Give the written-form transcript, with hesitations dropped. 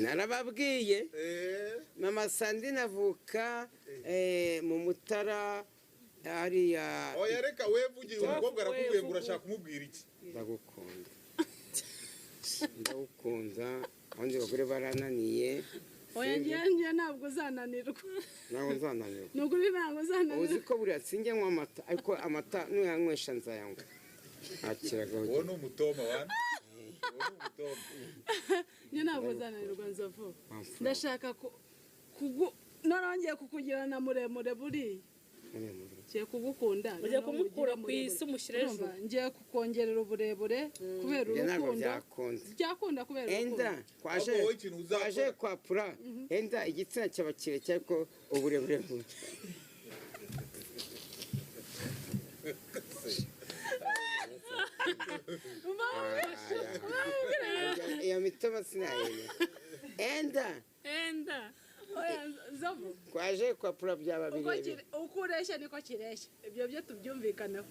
narababwiye mama Sandine avuka mu Mutara hariya. Oya reka wevugiye umukobwa arakubwiye ngo urashaka kumubwira iki? Ndagukunda. Ndagukunda abandi bagore barananiye. Oya njye ntabwo uzananirwa. Ntabwo uzananirwa. Nuguri ntabwo uzananirwa. Uzi ko buriya sinjye nywa amata ariko amata nuyanywesha nzayanywa. Akiragaho. Wowe ni umutoma wana. Njye ntabwo uzananirwa NZOVU. Ndashaka narongeye kukugirana muremure buri. Ngiye kugukunda. Ujye kumukura ku isi umushyire hejuru. Ngiye kukongerera uburebure kubera urukundo. Byakunda kubera urukundo. Enda kwaje kwa pura. Enda igitsina cyaba kirekire ariko uburebure bwe. Iyo mitoma sinayene. Enda. Oya NZOVU. Kwaje kwa pura byaba birebire. Uko ureshya niko kireshya. Ibyo byo tubyumvikaneho.